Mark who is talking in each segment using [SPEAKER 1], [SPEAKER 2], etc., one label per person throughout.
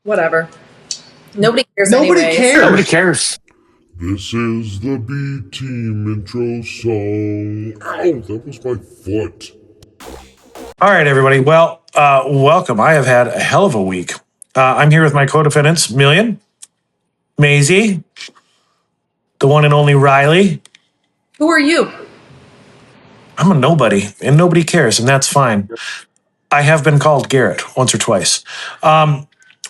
[SPEAKER 1] Whatever. Nobody cares
[SPEAKER 2] Nobody
[SPEAKER 1] anyways.
[SPEAKER 2] cares.
[SPEAKER 3] Nobody cares.
[SPEAKER 4] This is the B Team intro song. Ow, that was my foot.
[SPEAKER 5] All right, everybody. Well, welcome. I have had a hell of a week. I'm here with my co-defendants, Million, Maisie, the one and only Riley.
[SPEAKER 1] Who are you?
[SPEAKER 5] I'm a nobody, and nobody cares, and that's fine. I have been called Garrett once or twice.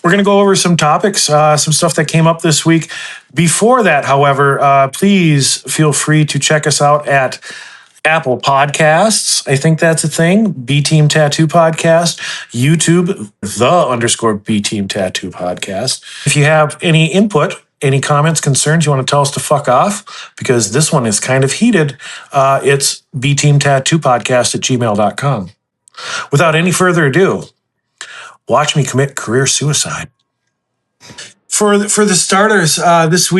[SPEAKER 5] We're going to go over some topics, some stuff that came up this week. Before that, however, please feel free to check us out at Apple Podcasts. I think that's a thing. B Team Tattoo Podcast. YouTube, _B Team Tattoo Podcast. If you have any input, any comments, concerns, you want to tell us to fuck off, because this one is kind of heated, it's bteamtattoo.podcast@gmail.com. Without any further ado, watch me commit career suicide. For the starters, this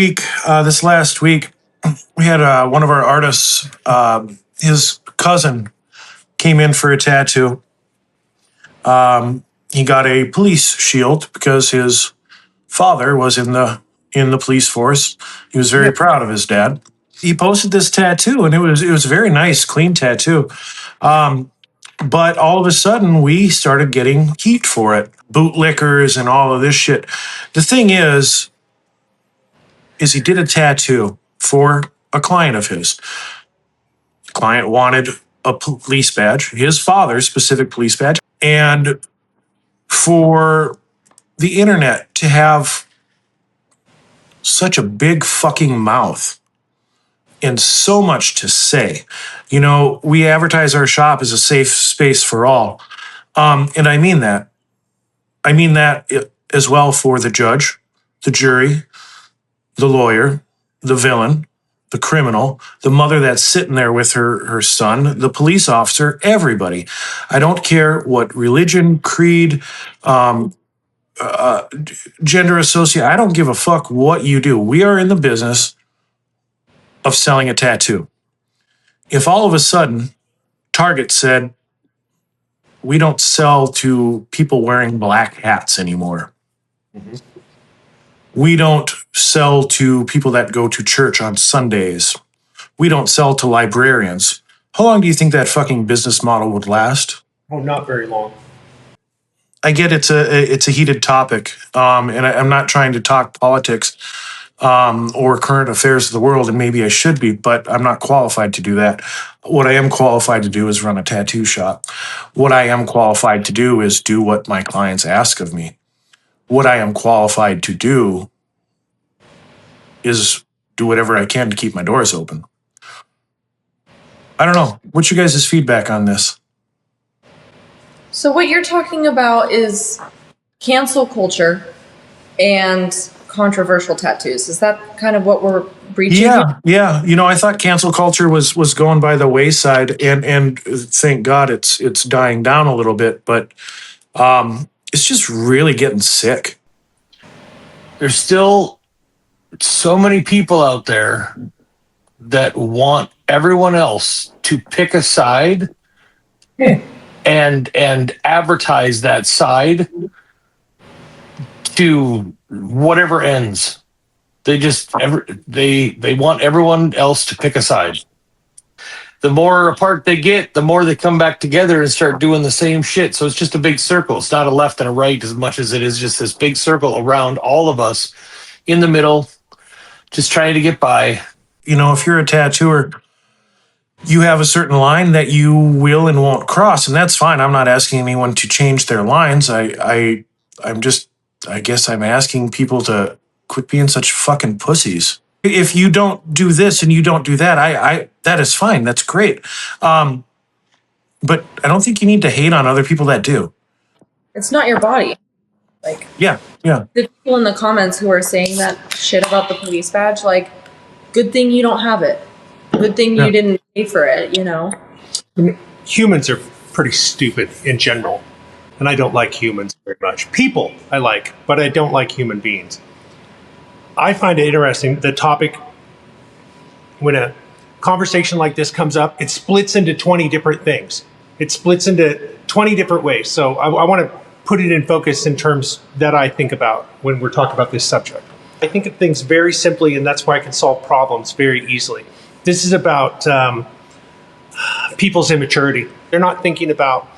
[SPEAKER 5] last week, we had one of our artists, his cousin came in for a tattoo. He got a police shield because his father was in the police force. He was very proud of his dad. He posted this tattoo, and it was a very nice, clean tattoo. But all of a sudden, we started getting heat for it. Bootlickers and all of this shit. The thing is he did a tattoo for a client of his. The client wanted a police badge, his father's specific police badge. And for the internet to have such a big fucking mouth and so much to say. You know, we advertise our shop as a safe space for all. And I mean that. I mean that as well for the judge, the jury, the lawyer, the villain, the criminal, the mother that's sitting there with her son, the police officer, everybody. I don't care what religion, creed, gender associate. I don't give a fuck what you do. We are in the business of selling a tattoo. If all of a sudden Target said, we don't sell to people wearing black hats anymore. Mm-hmm. We don't sell to people that go to church on Sundays. We don't sell to librarians. How long do you think that fucking business model would last?
[SPEAKER 2] Oh, not very long.
[SPEAKER 5] I get it's a heated topic, and I'm not trying to talk politics or current affairs of the world, and maybe I should be, but I'm not qualified to do that. What I am qualified to do is run a tattoo shop. What I am qualified to do is do what my clients ask of me. What I am qualified to do is do whatever I can to keep my doors open. I don't know. What's your guys' feedback on this?
[SPEAKER 1] So what you're talking about is cancel culture and controversial tattoos. Is that kind of what we're breaching?
[SPEAKER 5] Yeah. You know, I thought cancel culture was going by the wayside, and thank God it's dying down a little bit, but it's just really getting sick.
[SPEAKER 3] There's still so many people out there that want everyone else to pick a side and advertise that side to whatever ends. They just they want everyone else to pick a side. The more apart they get, the more they come back together and start doing the same shit. So it's just a big circle. It's not a left and a right as much as it is just this big circle around all of us in the middle, just trying to get by.
[SPEAKER 5] You know, if you're a tattooer, you have a certain line that you will and won't cross, and that's fine. I'm not asking anyone to change their lines. I guess I'm asking people to quit being such fucking pussies. If you don't do this and you don't do that, I that is fine. That's great. But I don't think you need to hate on other people that do.
[SPEAKER 1] It's not your body. Like,
[SPEAKER 5] yeah.
[SPEAKER 1] The people in the comments who are saying that shit about the police badge, like, good thing you don't have it. Good thing you didn't pay for it, you know?
[SPEAKER 2] I mean, humans are pretty stupid in general, and I don't like humans very much. People I like, but I don't like human beings. I find it interesting, the topic, when a conversation like this comes up, it splits into 20 different things. It splits into 20 different ways. So I want to put it in focus in terms that I think about when we're talking about this subject. I think of things very simply, and that's why I can solve problems very easily. This is about people's immaturity. They're not thinking about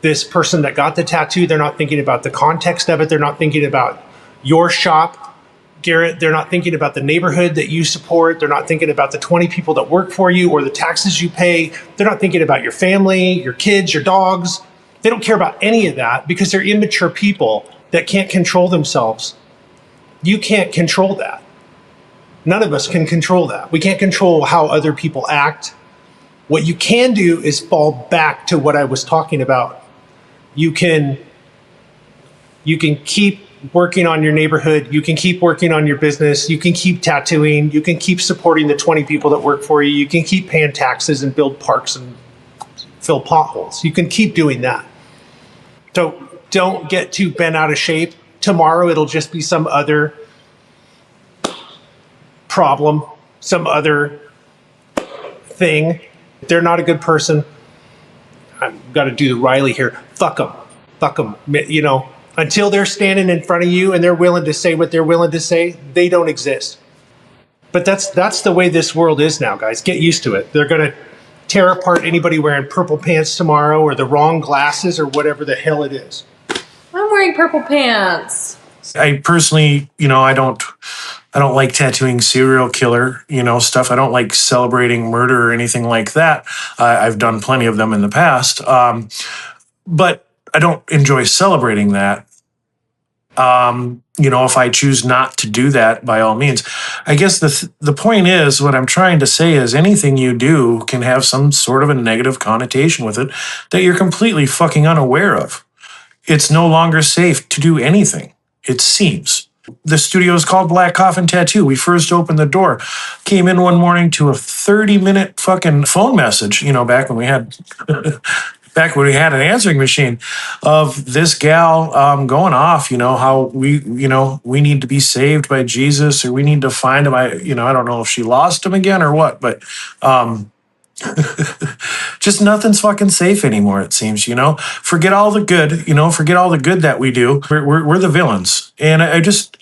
[SPEAKER 2] this person that got the tattoo. They're not thinking about the context of it. They're not thinking about your shop, Garrett. They're not thinking about the neighborhood that you support. They're not thinking about the 20 people that work for you or the taxes you pay. They're not thinking about your family, your kids, your dogs. They don't care about any of that because they're immature people that can't control themselves. You can't control that. None of us can control that. We can't control how other people act. What you can do is fall back to what I was talking about. You can keep working on your neighborhood. You can keep working on your business. You can keep tattooing. You can keep supporting the 20 people that work for you. You can keep paying taxes and build parks and fill potholes. You can keep doing that. So don't get too bent out of shape. Tomorrow it'll just be some other problem, some other thing. If they're not a good person, I've got to do the Riley here. Fuck them. Fuck them. You know, until they're standing in front of you and they're willing to say what they're willing to say, they don't exist. But that's the way this world is now, guys. Get used to it. They're going to tear apart anybody wearing purple pants tomorrow or the wrong glasses or whatever the hell it is.
[SPEAKER 1] I'm wearing purple pants.
[SPEAKER 5] I personally, I don't like tattooing serial killer, stuff. I don't like celebrating murder or anything like that. I've done plenty of them in the past. But I don't enjoy celebrating that. If I choose not to do that, by all means. I guess the point is, what I'm trying to say is anything you do can have some sort of a negative connotation with it that you're completely fucking unaware of. It's no longer safe to do anything, it seems. The studio is called Black Coffin Tattoo. We first opened the door, came in one morning to a 30-minute fucking phone message, back when we had an answering machine, of this gal going off, how we need to be saved by Jesus, or we need to find him. I don't know if she lost him again or what, but just nothing's fucking safe anymore, it seems. Forget all the good, forget all the good that we do. We're the villains, and I just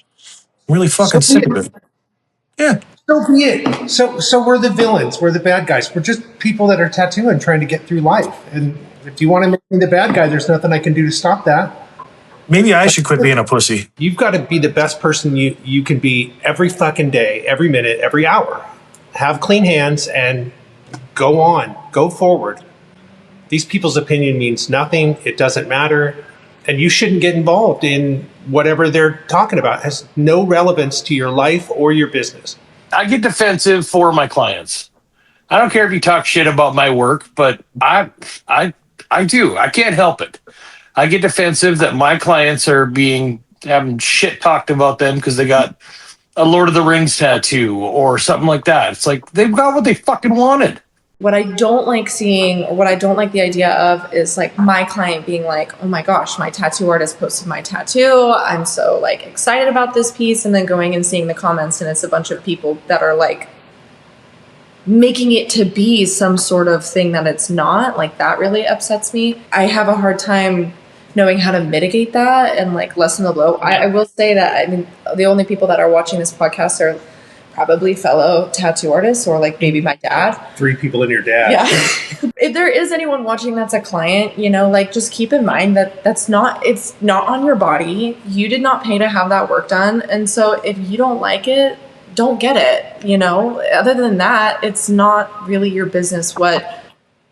[SPEAKER 5] really fucking sick of it. Yeah.
[SPEAKER 2] So be it. So we're the villains. We're the bad guys. We're just people that are tattooing, trying to get through life. And if you want to make me the bad guy, there's nothing I can do to stop that.
[SPEAKER 5] Maybe I should quit being a pussy.
[SPEAKER 2] You've got to be the best person you can be every fucking day, every minute, every hour. Have clean hands and go on. Go forward. These people's opinion means nothing. It doesn't matter. And you shouldn't get involved in whatever they're talking about. It has no relevance to your life or your business.
[SPEAKER 3] I get defensive for my clients. I don't care if you talk shit about my work, but I do. I can't help it. I get defensive that my clients are having shit talked about them because they got a Lord of the Rings tattoo or something like that. It's like they've got what they fucking wanted.
[SPEAKER 1] What I don't like seeing, or what I don't like the idea of, is like my client being like, oh my gosh, my tattoo artist posted my tattoo. I'm so like excited about this piece. And then going and seeing the comments, and it's a bunch of people that are like making it to be some sort of thing that it's not. Like, that really upsets me. I have a hard time knowing how to mitigate that and like lessen the blow. I will say that, the only people that are watching this podcast are probably fellow tattoo artists, or like maybe my dad.
[SPEAKER 2] 3 people and your dad.
[SPEAKER 1] Yeah. If there is anyone watching that's a client, just keep in mind that it's not on your body. You did not pay to have that work done. And so if you don't like it, don't get it. Other than that, it's not really your business what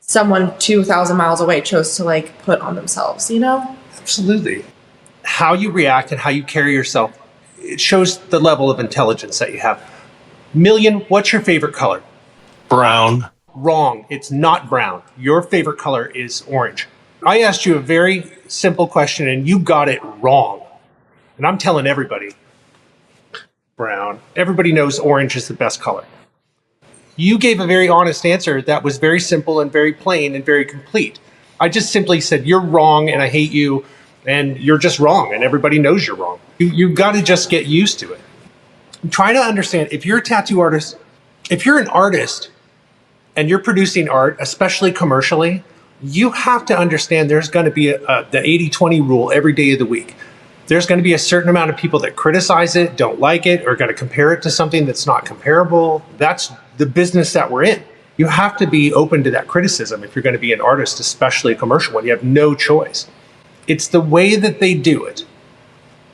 [SPEAKER 1] someone 2,000 miles away chose to like put on themselves,
[SPEAKER 2] Absolutely. How you react and how you carry yourself, it shows the level of intelligence that you have. Million, what's your favorite color?
[SPEAKER 3] Brown.
[SPEAKER 2] Wrong. It's not brown. Your favorite color is orange. I asked you a very simple question and you got it wrong. And I'm telling everybody, brown. Everybody knows orange is the best color. You gave a very honest answer that was very simple and very plain and very complete. I just simply said, you're wrong and I hate you and you're just wrong and everybody knows you're wrong. You've got to just get used to it. I'm trying to understand, if you're a tattoo artist, if you're an artist and you're producing art, especially commercially, you have to understand there's going to be the 80-20 rule every day of the week. There's going to be a certain amount of people that criticize it, don't like it, or going to compare it to something that's not comparable. That's the business that we're in. You have to be open to that criticism if you're going to be an artist, especially a commercial one. You have no choice. It's the way that they do it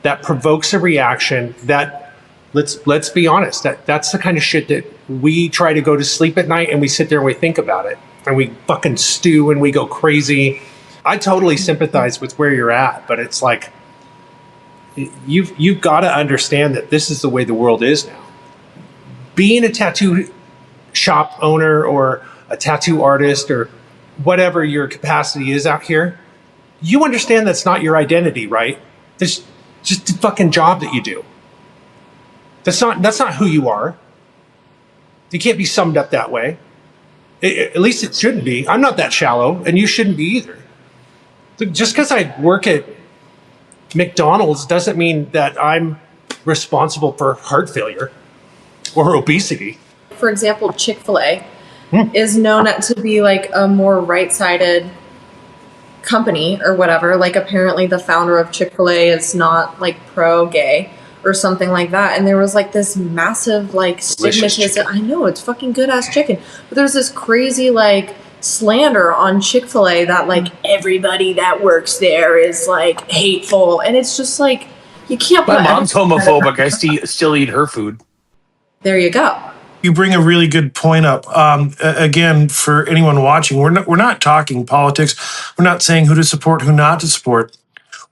[SPEAKER 2] that provokes a reaction that, let's be honest, that's the kind of shit that we try to go to sleep at night and we sit there and we think about it and we fucking stew and we go crazy. I totally sympathize with where you're at, but it's like, you've got to understand that this is the way the world is now. Being a tattoo shop owner or a tattoo artist or whatever your capacity is out here, you understand that's not your identity, right? It's just a fucking job that you do. That's not who you are. You can't be summed up that way. At least it shouldn't be. I'm not that shallow, and you shouldn't be either. Just because I work at McDonald's doesn't mean that I'm responsible for heart failure or obesity.
[SPEAKER 1] For example, Chick-fil-A is known to be like a more right-sided company or whatever. Like apparently the founder of Chick-fil-A is not like pro-gay or something like that. And there was like this massive like stigmatism. I know, it's fucking good ass chicken. But there's this crazy like slander on Chick-fil-A that like everybody that works there is like hateful. And it's just like, you can't put
[SPEAKER 3] My mom's homophobic. I still eat her food.
[SPEAKER 1] There you go.
[SPEAKER 5] You bring a really good point up. Again, for anyone watching, we're not talking politics. We're not saying who to support, who not to support.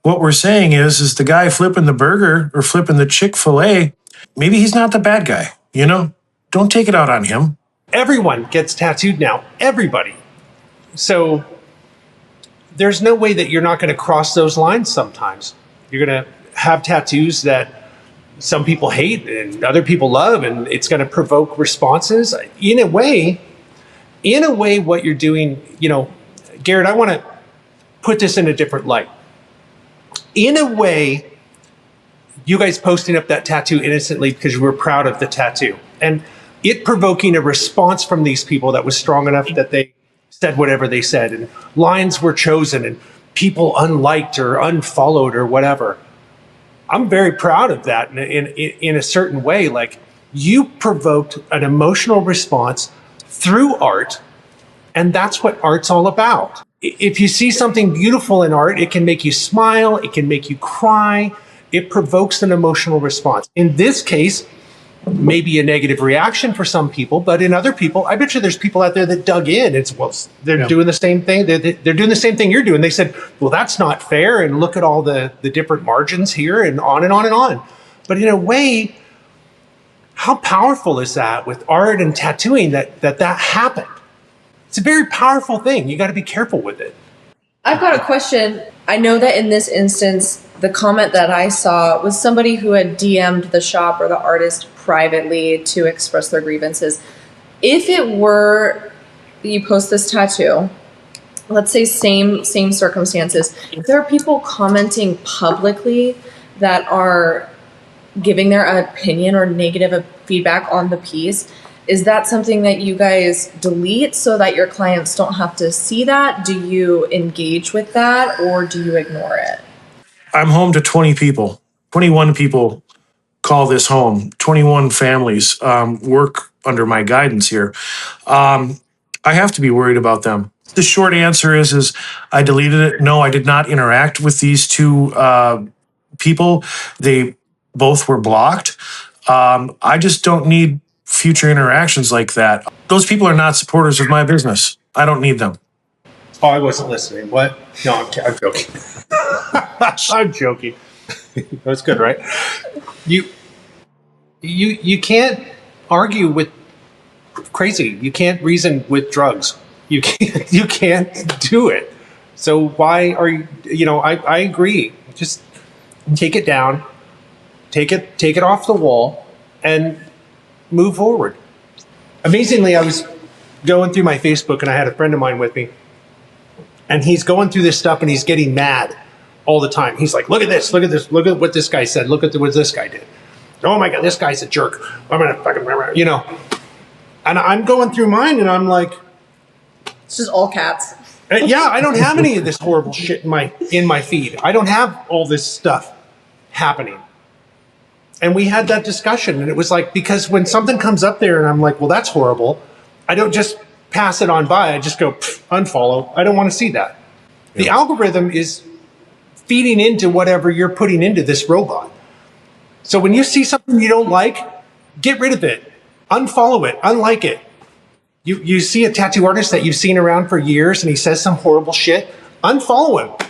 [SPEAKER 5] What we're saying is the guy flipping the burger or flipping the Chick-fil-A, maybe he's not the bad guy. You know, don't take it out on him.
[SPEAKER 2] Everyone gets tattooed now. Everybody. So there's no way that you're not going to cross those lines sometimes. You're going to have tattoos that some people hate and other people love, and it's going to provoke responses. In a way, what you're doing, you know, Garrett, I want to put this in a different light. In a way, you guys posting up that tattoo innocently because you were proud of the tattoo, and it provoking a response from these people that was strong enough that they said whatever they said, and lines were chosen, and people unliked or unfollowed or whatever. I'm very proud of that in a certain way. Like, you provoked an emotional response through art, and that's what art's all about. If you see something beautiful in art, it can make you smile, it can make you cry, it provokes an emotional response. In this case, maybe a negative reaction for some people, but in other people, I bet you there's people out there that dug in. They're doing the same thing. They're doing the same thing you're doing. They said, well, that's not fair, and look at all the different margins here, and on and on and on. But in a way, how powerful is that with art and tattooing that happened? It's a very powerful thing. You got to be careful with it.
[SPEAKER 1] I've got a question. I know that in this instance, the comment that I saw was somebody who had DM'd the shop or the artist privately to express their grievances. If it were you post this tattoo, let's say same circumstances, if there are people commenting publicly that are giving their opinion or negative feedback on the piece, is that something that you guys delete so that your clients don't have to see that? Do you engage with that, or do you ignore it?
[SPEAKER 5] I'm home to 20 people. 21 people call this home. 21 families work under my guidance here. I have to be worried about them. The short answer is I deleted it. No, I did not interact with these two people. They both were blocked. I just don't need future interactions like that. Those people are not supporters of my business. I don't need them.
[SPEAKER 2] Oh, I wasn't listening. What? No, I'm joking. I'm joking. That's good, right? You can't argue with crazy. You can't reason with drugs. You can't do it. So why are you? You know, I agree. Just take it down, take it off the wall, and move forward. Amazingly, I was going through my Facebook and I had a friend of mine with me, and he's going through this stuff and he's getting mad all the time. He's like, look at this, look at what this guy said, look at what this guy did. Oh my God, this guy's a jerk. I'm gonna fucking, you know. And I'm going through mine and I'm like,
[SPEAKER 1] It's just all cats.
[SPEAKER 2] Yeah, I don't have any of this horrible shit in my feed. I don't have all this stuff happening. And we had that discussion, and it was like, because when something comes up there and I'm like, well, that's horrible, I don't just pass it on by. I just go unfollow. I don't want to see that. The algorithm is feeding into whatever you're putting into this robot. So when you see something you don't like, get rid of it, unfollow it, unlike it. You see a tattoo artist that you've seen around for years and he says some horrible shit, unfollow him.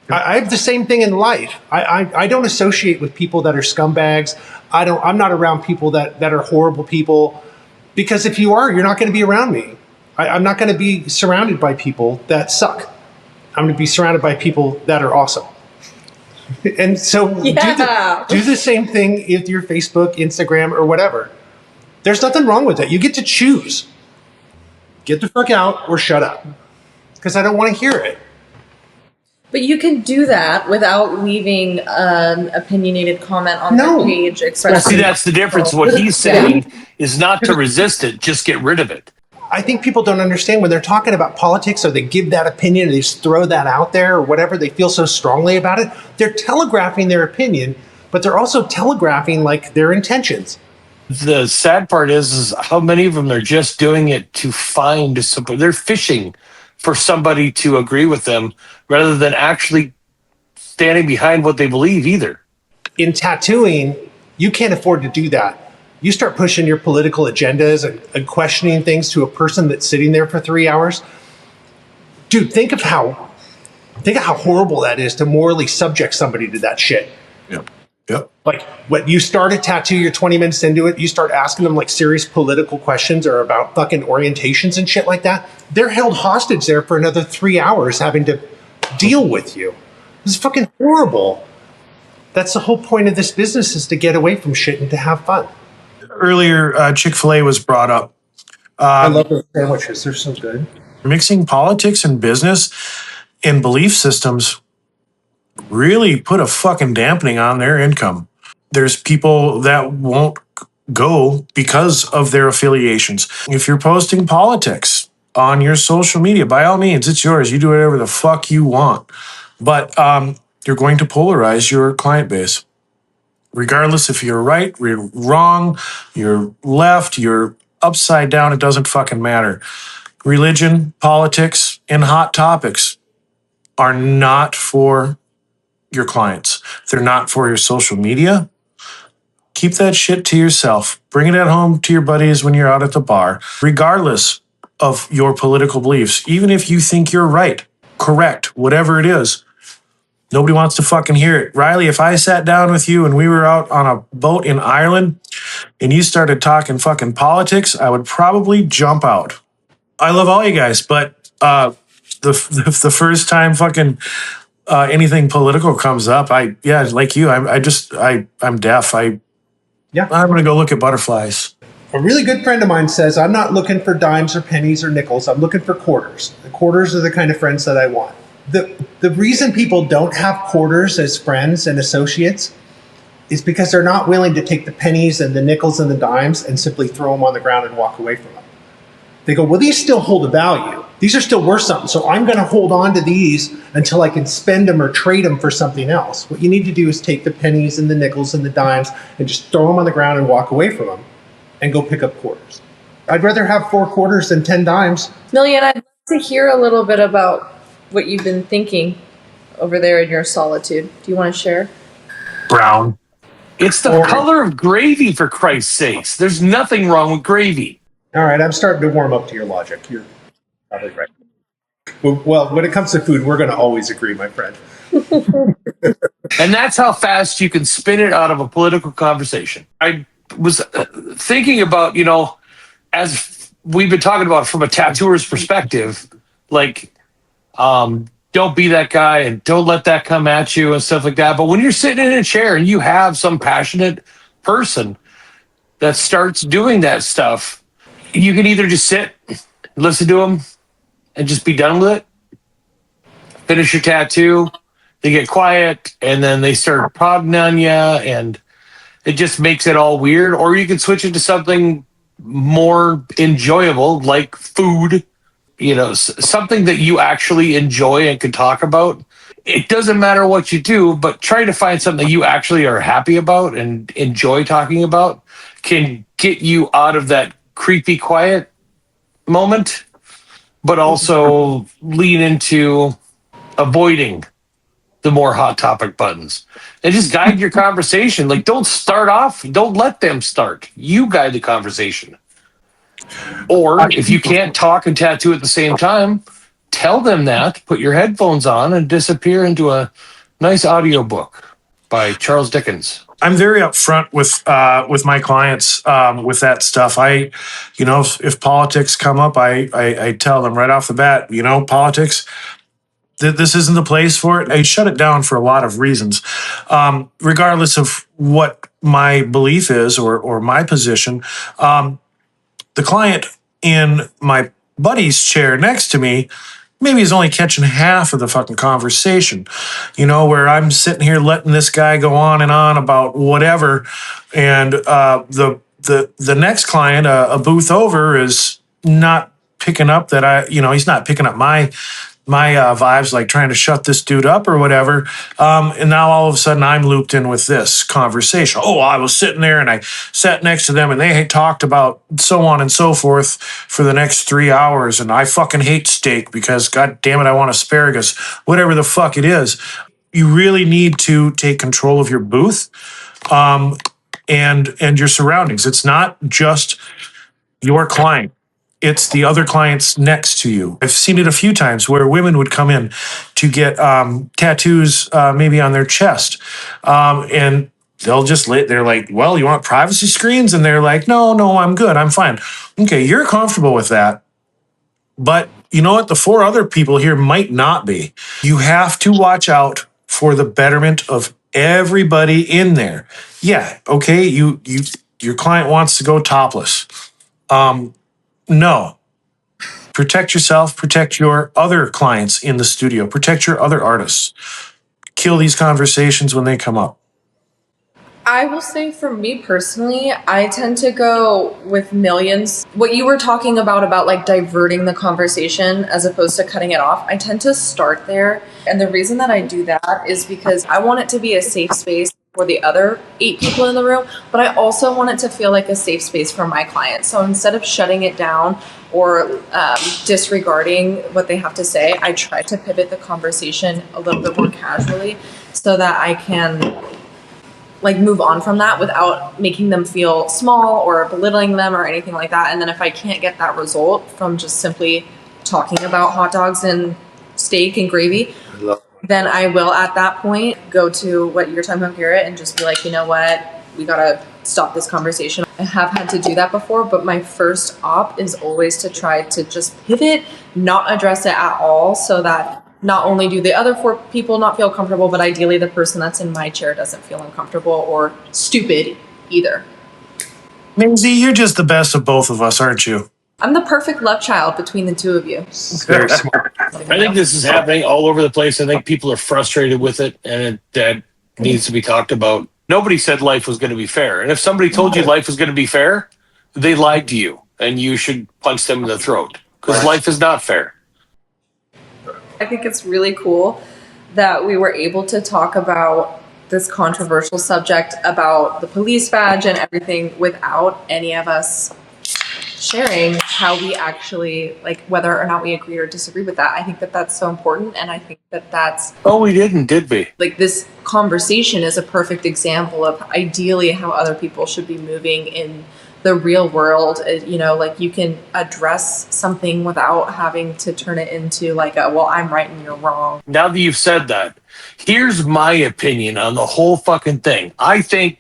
[SPEAKER 2] I have the same thing in life. I don't associate with people that are scumbags. I'm not around people that are horrible people, because if you are, you're not going to be around me. I'm not going to be surrounded by people that suck. I'm going to be surrounded by people that are awesome. And so do the same thing with your Facebook, Instagram, or whatever. There's nothing wrong with that. You get to choose. Get the fuck out or shut up, because I don't want to hear it.
[SPEAKER 1] But you can do that without leaving an opinionated comment on their page
[SPEAKER 3] Well,
[SPEAKER 1] expressing.
[SPEAKER 3] see, that's the difference. What he's saying is not to resist it, just get rid of it.
[SPEAKER 2] I think people don't understand when they're talking about politics, or they give that opinion, or they just throw that out there, or whatever, they feel so strongly about it. They're telegraphing their opinion, but they're also telegraphing like their intentions.
[SPEAKER 3] The sad part is how many of them are just doing it to find support. They're fishing for somebody to agree with them rather than actually standing behind what they believe either.
[SPEAKER 2] In tattooing, you can't afford to do that. You start pushing your political agendas and questioning things to a person that's sitting there for 3 hours. Dude, think of how horrible that is to morally subject somebody to that shit.
[SPEAKER 5] Yep.
[SPEAKER 2] Like, when you start a tattoo, you're 20 minutes into it, you start asking them like serious political questions or about fucking orientations and shit like that. They're held hostage there for another 3 hours having to deal with you. This is fucking horrible. That's the whole point of this business, is to get away from shit and to have fun.
[SPEAKER 5] Earlier, Chick-fil-A was brought up.
[SPEAKER 2] I love those sandwiches. They're so good.
[SPEAKER 5] Mixing politics and business and belief systems really put a fucking dampening on their income. There's people that won't go because of their affiliations. If you're posting politics on your social media, by all means, it's yours. You do whatever the fuck you want. But you're going to polarize your client base. Regardless if you're right, you're wrong, you're left, you're upside down, it doesn't fucking matter. Religion, politics, and hot topics are not for your clients. They're not for your social media. Keep that shit to yourself. Bring it at home to your buddies when you're out at the bar, regardless of your political beliefs. Even if you think you're right, correct, whatever it is, nobody wants to fucking hear it. Riley, if I sat down with you and we were out on a boat in Ireland and you started talking fucking politics, I would probably jump out. I love all you guys, but the first time fucking anything political comes up, like you, I'm deaf. I'm gonna go look at butterflies.
[SPEAKER 2] A really good friend of mine says, I'm not looking for dimes or pennies or nickels. I'm looking for quarters. The quarters are the kind of friends that I want. The reason people don't have quarters as friends and associates is because they're not willing to take the pennies and the nickels and the dimes and simply throw them on the ground and walk away from them. They go, well, these still hold a value. These are still worth something. So I'm going to hold on to these until I can spend them or trade them for something else. What you need to do is take the pennies and the nickels and the dimes and just throw them on the ground and walk away from them and go pick up quarters. I'd rather have 4 quarters than 10 dimes.
[SPEAKER 1] Million, I'd like to hear a little bit about what you've been thinking over there in your solitude. Do you want to share?
[SPEAKER 5] Brown.
[SPEAKER 3] It's the color of gravy, for Christ's sakes. There's nothing wrong with gravy.
[SPEAKER 2] All right, I'm starting to warm up to your logic. You're probably right. Well, when it comes to food, we're going to always agree, my friend.
[SPEAKER 3] And that's how fast you can spin it out of a political conversation. I was thinking about, as we've been talking about from a tattooer's perspective, like, don't be that guy and don't let that come at you and stuff like that. But when you're sitting in a chair and you have some passionate person that starts doing that stuff, you can either just sit, listen to them, and just be done with it. Finish your tattoo, they get quiet, and then they start prodding on you, and it just makes it all weird. Or you can switch it to something more enjoyable, like food, something that you actually enjoy and can talk about. It doesn't matter what you do, but try to find something that you actually are happy about and enjoy talking about can get you out of that creepy quiet moment, but also lean into avoiding the more hot topic buttons and just guide your conversation. Like, don't let them start. You guide the conversation. Or if you can't talk and tattoo at the same time, tell them that, put your headphones on and disappear into a nice audiobook by Charles Dickens.
[SPEAKER 5] I'm very upfront with my clients with that stuff. If politics come up, I tell them right off the bat, politics, this isn't the place for it. I shut it down for a lot of reasons, regardless of what my belief is or my position. The client in my buddy's chair next to me maybe is only catching half of the fucking conversation, where I'm sitting here letting this guy go on and on about whatever. And the next client, a booth over, is not picking up that he's not picking up my vibes, like trying to shut this dude up or whatever. And now all of a sudden I'm looped in with this conversation. Oh, I was sitting there and I sat next to them and they had talked about so on and so forth for the next 3 hours. And I fucking hate steak because God damn it, I want asparagus, whatever the fuck it is. You really need to take control of your booth, and your surroundings. It's not just your client. It's the other clients next to you. I've seen it a few times where women would come in to get tattoos, maybe on their chest, and they'll they're like, well, you want privacy screens? And they're like, no, I'm good. I'm fine. Okay, you're comfortable with that. But you know what? The 4 other people here might not be. You have to watch out for the betterment of everybody in there. Yeah, okay, your client wants to go topless. No. Protect yourself, protect your other clients in the studio, protect your other artists. Kill these conversations when they come up.
[SPEAKER 1] I will say for me personally, I tend to go with millions. What you were talking about like diverting the conversation as opposed to cutting it off, I tend to start there. And the reason that I do that is because I want it to be a safe space for the other 8 people in the room, but I also want it to feel like a safe space for my clients. So instead of shutting it down or disregarding what they have to say, I try to pivot the conversation a little bit more casually so that I can move on from that without making them feel small or belittling them or anything like that. And then if I can't get that result from just simply talking about hot dogs and steak and gravy, then I will at that point go to what you're talking about, Garrett, and just be like, you know what, we gotta stop this conversation. I have had to do that before, but my first op is always to try to just pivot, not address it at all, so that not only do the other 4 people not feel comfortable, but ideally the person that's in my chair doesn't feel uncomfortable or stupid either.
[SPEAKER 5] Maisie, you're just the best of both of us, aren't you?
[SPEAKER 1] I'm the perfect love child between the 2 of you.
[SPEAKER 2] Very smart.
[SPEAKER 3] I think this is happening all over the place. I think people are frustrated with it, and that needs to be talked about. Nobody said life was going to be fair. And if somebody told you life was going to be fair, they lied to you, and you should punch them in the throat because life is not fair.
[SPEAKER 1] I think it's really cool that we were able to talk about this controversial subject about the police badge and everything without any of us sharing how we actually, whether or not we agree or disagree with that. I think that that's so important, and I think that that's...
[SPEAKER 3] Oh, we didn't, did we?
[SPEAKER 1] This conversation is a perfect example of ideally how other people should be moving in the real world. You can address something without having to turn it into well, I'm right and you're wrong.
[SPEAKER 3] Now that you've said that, here's my opinion on the whole fucking thing. I think